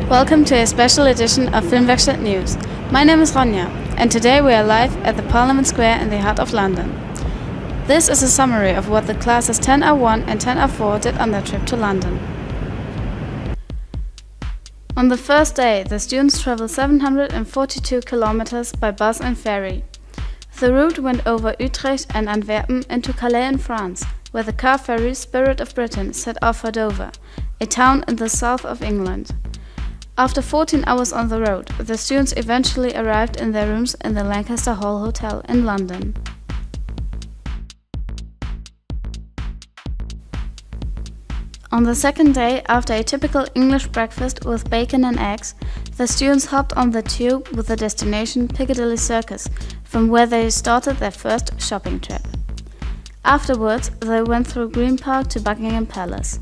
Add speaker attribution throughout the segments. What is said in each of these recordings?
Speaker 1: Welcome to a special edition of Filmwerkstatt News. My name is Ronja, and today we are live at the Parliament Square in the heart of London. This is a summary of what the classes 10R1 and 10R4 did on their trip to London. On the first day, the students traveled 742 kilometers by bus and ferry. The route went over Utrecht and Antwerpen into Calais in France, where the car ferry Spirit of Britain set off for Dover, a town in the south of England. After 14 hours on the road, the students eventually arrived in their rooms in the Lancaster Hall Hotel in London. On the second day, after a typical English breakfast with bacon and eggs, the students hopped on the tube with the destination Piccadilly Circus, from where they started their first shopping trip. Afterwards, they went through Green Park to Buckingham Palace.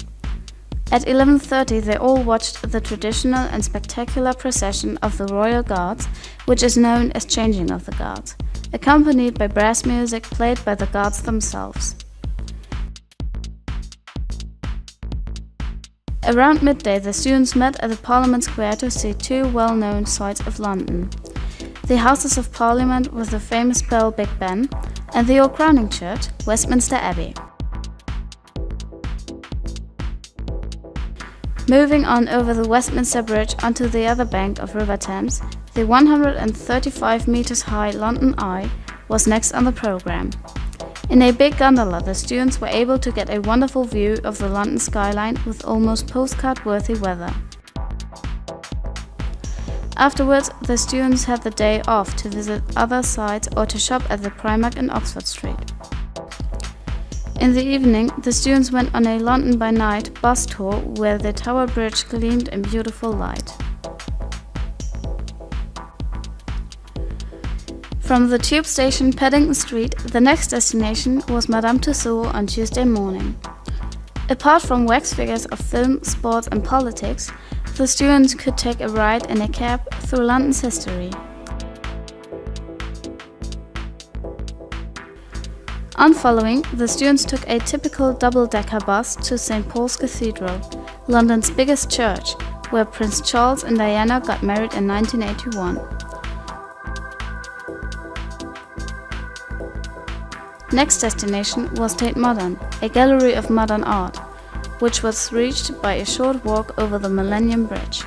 Speaker 1: At 11:30 they all watched the traditional and spectacular procession of the Royal Guards, which is known as Changing of the Guards, accompanied by brass music played by the guards themselves. Around midday the students met at the Parliament Square to see two well-known sights of London: the Houses of Parliament with the famous bell Big Ben, and the old crowning church, Westminster Abbey. Moving on over the Westminster Bridge onto the other bank of River Thames, the 135 meters high London Eye was next on the program. In a big gondola, the students were able to get a wonderful view of the London skyline with almost postcard-worthy weather. Afterwards, the students had the day off to visit other sites or to shop at the Primark in Oxford Street. In the evening, the students went on a London by Night bus tour where the Tower Bridge gleamed in beautiful light. From the tube station Paddington Street, the next destination was Madame Tussauds on Tuesday morning. Apart from wax figures of film, sports and politics, the students could take a ride in a cab through London's history. On following, the students took a typical double-decker bus to St. Paul's Cathedral, London's biggest church, where Prince Charles and Diana got married in 1981. Next destination was Tate Modern, a gallery of modern art, which was reached by a short walk over the Millennium Bridge.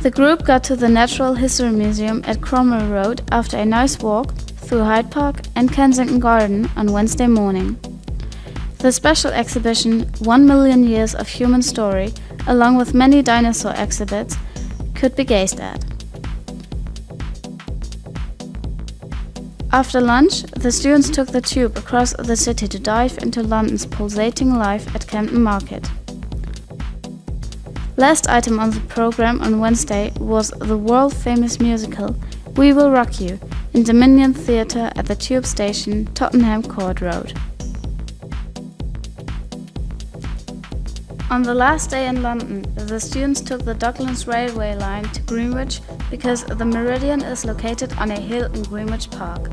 Speaker 1: The group got to the Natural History Museum at Cromwell Road after a nice walk through Hyde Park and Kensington Garden on Wednesday morning. The special exhibition 1 Million Years of Human Story, along with many dinosaur exhibits, could be gazed at. After lunch, the students took the tube across the city to dive into London's pulsating life at Camden Market. Last item on the program on Wednesday was the world-famous musical We Will Rock You in Dominion Theatre at the tube station Tottenham Court Road. On the last day in London, the students took the Docklands railway line to Greenwich because the Meridian is located on a hill in Greenwich Park.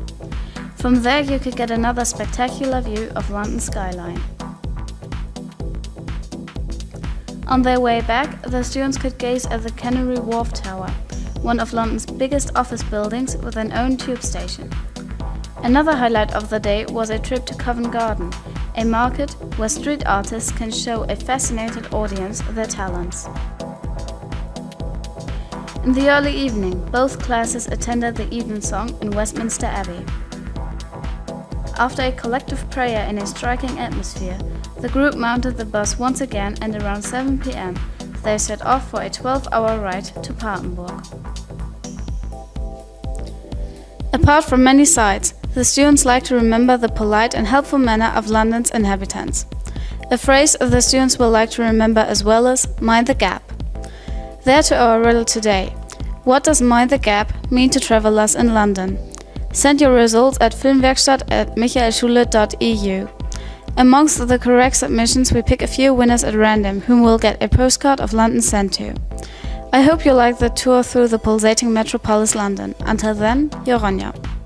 Speaker 1: From there you could get another spectacular view of London's skyline. On their way back, the students could gaze at the Canary Wharf Tower, one of London's biggest office buildings with an own tube station. Another highlight of the day was a trip to Covent Garden, a market where street artists can show a fascinated audience their talents. In the early evening, both classes attended the evensong in Westminster Abbey. After a collective prayer in a striking atmosphere, the group mounted the bus once again, and around 7 p.m. they set off for a 12-hour ride to Papenburg. Apart from many sights, the students like to remember the polite and helpful manner of London's inhabitants. A phrase the students will like to remember as well is "mind the gap." There to our riddle today. What does mind the gap mean to travelers in London? Send your results at filmwerkstatt@michaelschule.eu. Amongst the correct submissions, we pick a few winners at random, whom will get a postcard of London sent to. I hope you like the tour through the pulsating metropolis London. Until then, your Ronja.